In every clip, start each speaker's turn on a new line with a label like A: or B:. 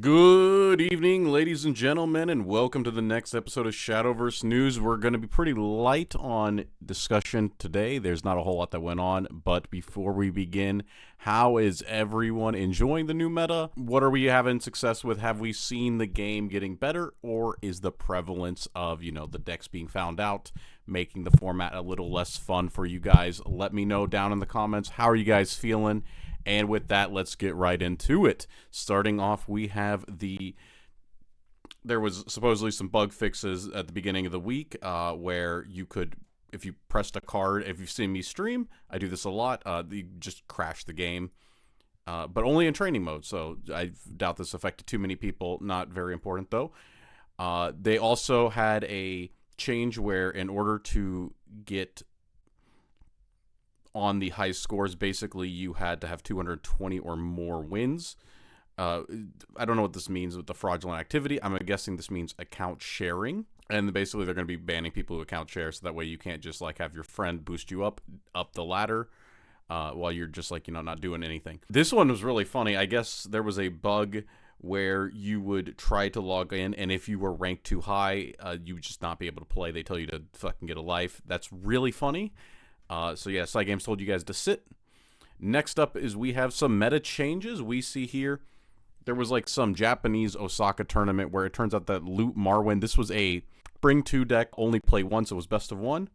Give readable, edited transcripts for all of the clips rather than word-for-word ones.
A: Good evening, ladies and gentlemen, and welcome to the next episode of Shadowverse News. We're going to be pretty light on discussion today. There's not a whole lot that went on, but before we begin, how is everyone enjoying the new meta? What are we having success with? Have we seen the game getting better, or is the prevalence of, the decks being found out making the format a little less fun for you guys? Let me know down in the comments. How are you guys feeling? And with that, let's get right into it. Starting off, we have there was supposedly some bug fixes at the beginning of the week where you could, if you pressed a card, if you've seen me stream, I do this a lot, you just crash the game. But only in training mode, so I doubt this affected too many people. Not very important, though. They also had a change where in order to get on the high scores, basically you had to have 220 or more wins. I don't know what this means with the fraudulent activity. I'm guessing this means account sharing. And basically they're going to be banning people who account share, so that way you can't just have your friend boost you up the ladder while you're just not doing anything. This one was really funny. I guess there was a bug where you would try to log in, and if you were ranked too high, you would just not be able to play. They tell you to fucking get a life. That's really funny. So yeah, Cygames told you guys to sit. Next up is we have some meta changes. We see here there was some Japanese Osaka tournament where it turns out that Loot Marwin, this was a bring two deck, only play once. It was best of one.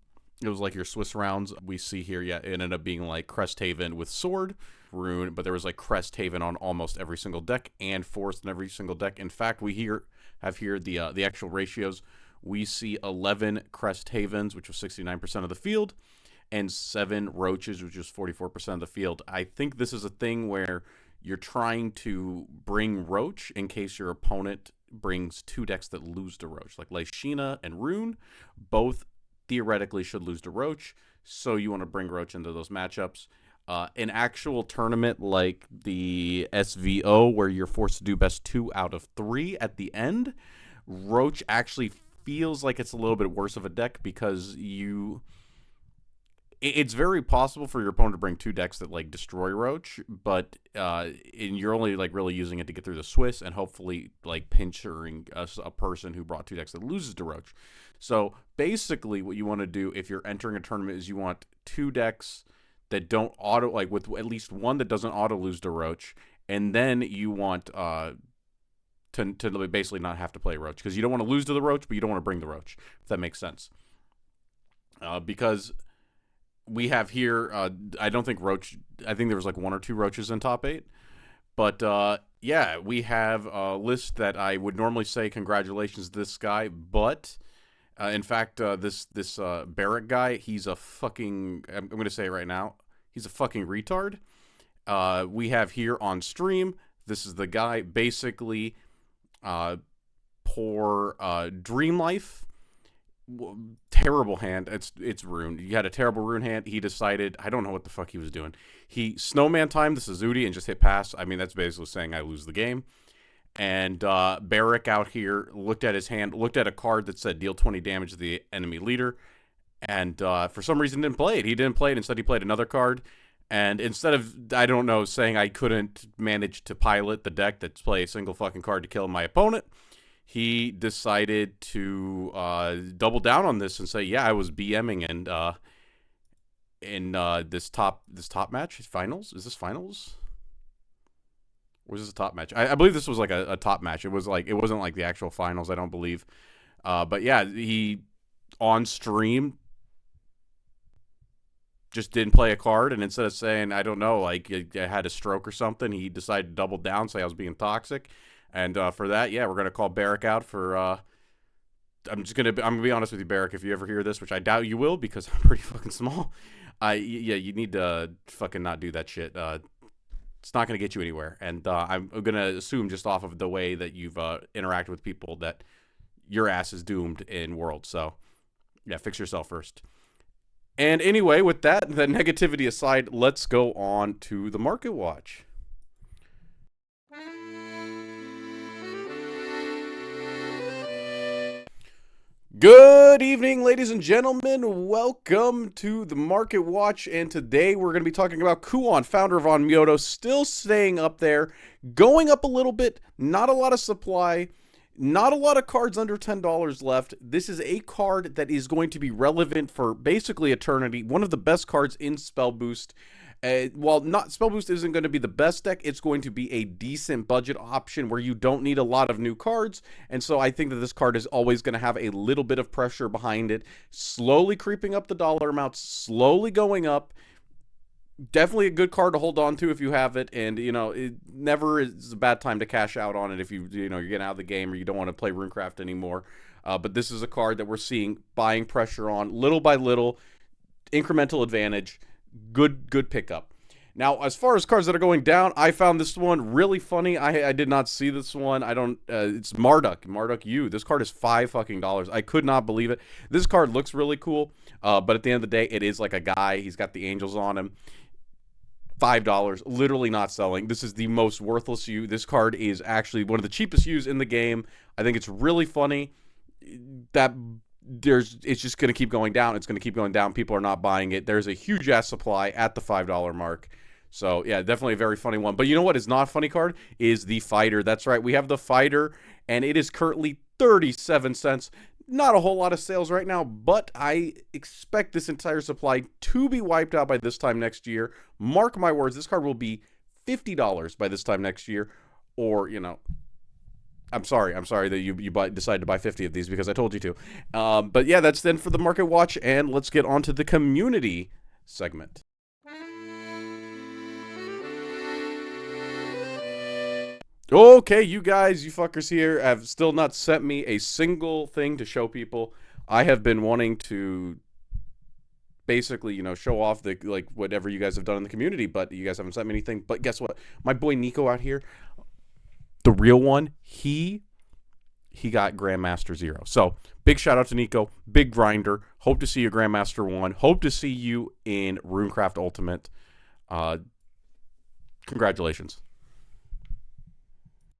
A: It was like your Swiss rounds. We see here, yeah, it ended up being Cresthaven with Sword, Rune, but there was Cresthaven on almost every single deck and Forest in every single deck. In fact, we have here the actual ratios. We see 11 Cresthavens, which was 69% of the field, and 7 Roaches, which is 44% of the field. I think this is a thing where you're trying to bring Roach in case your opponent brings 2 decks that lose to Roach. Like Lysina and Rune, both theoretically should lose to Roach, so you want to bring Roach into those matchups. An actual tournament like the SVO, where you're forced to do best 2 out of 3 at the end, Roach actually feels like it's a little bit worse of a deck because it's very possible for your opponent to bring 2 decks that destroy Roach, but and you're only really using it to get through the Swiss and hopefully pinching a person who brought 2 decks that loses to Roach. So basically what you want to do if you're entering a tournament is you want 2 decks that don't auto, with at least one that doesn't auto lose to Roach, and then you want to basically not have to play Roach, because you don't want to lose to the Roach, but you don't want to bring the Roach, if that makes sense. Because we have here, I don't think Roach, I think there was 1 or 2 Roaches in top 8. But, yeah, we have a list that I would normally say congratulations to this guy. But, in fact, this Barrack guy, he's a fucking, I'm going to say it right now, he's a fucking retard. We have here on stream, this is the guy, basically, poor Dream Life. Terrible hand. It's Rune. You had a terrible Rune hand. He decided, I don't know what the fuck he was doing. He snowman timed the Suzuki and just hit pass. I mean, that's basically saying I lose the game. And Barrack out here looked at his hand, looked at a card that said deal 20 damage to the enemy leader, and for some reason didn't play it. He didn't play it. Instead, he played another card. And instead of, I don't know, saying I couldn't manage to pilot the deck that's play a single fucking card to kill my opponent, he decided to double down on this and say, yeah, I was BMing and in this top match, finals. Is this finals? Or was this a top match? I believe this was a top match. It was it wasn't the actual finals, I don't believe. But yeah, he on stream just didn't play a card, and instead of saying, I don't know, I had a stroke or something, he decided to double down, say I was being toxic. And for that, yeah, we're gonna call Barrack out for. I'm gonna be honest with you, Barrack. If you ever hear this, which I doubt you will, because I'm pretty fucking small. Yeah, you need to fucking not do that shit. It's not gonna get you anywhere. And I'm gonna assume just off of the way that you've interacted with people that your ass is doomed in World. So yeah, fix yourself first. And anyway, with that negativity aside, let's go on to the Market Watch. Good evening, ladies and gentlemen. Welcome to the Market Watch, and today we're going to be talking about Kuon, founder of On Myoto, still staying up there, going up a little bit, not a lot of supply, not a lot of cards under $10 left. This is a card that is going to be relevant for basically eternity, one of the best cards in Spell Boost. While not Spell Boost isn't going to be the best deck, it's going to be a decent budget option where you don't need a lot of new cards. And so I think that this card is always going to have a little bit of pressure behind it, slowly creeping up the dollar amount, slowly going up. Definitely a good card to hold on to if you have it, and it never is a bad time to cash out on it if you're getting out of the game or you don't want to play Runecraft anymore. But this is a card that we're seeing buying pressure on little by little, incremental advantage. Good pickup. Now, as far as cards that are going down, I found this one really funny. I did not see this one. I don't. It's Marduk U. This card is $5 I could not believe it. This card looks really cool, but at the end of the day, it is like a guy. He's got the angels on him. $5, literally not selling. This is the most worthless U. This card is actually one of the cheapest U's in the game. I think it's really funny that it's just going to keep going down. It's going to keep going down. People are not buying it. There's a huge ass supply at the $5 mark. So yeah, definitely a very funny one. But you know what is not a funny card? Is the Fighter. That's right. We have the Fighter, and it is currently 37 cents. Not a whole lot of sales right now, but I expect this entire supply to be wiped out by this time next year. Mark my words, this card will be $50 by this time next year. Or, I'm sorry that you decided to buy 50 of these because I told you to. But yeah, that's then for the Market Watch, and let's get on to the community segment. Okay, you guys, you fuckers here have still not sent me a single thing to show people. I have been wanting to basically, show off the whatever you guys have done in the community, but you guys haven't sent me anything. But guess what? My boy Nico out here, the real one, he got Grandmaster 0. So big shout out to Nico, big grinder. Hope to see you Grandmaster 1. Hope to see you in Runecraft Ultimate. Congratulations.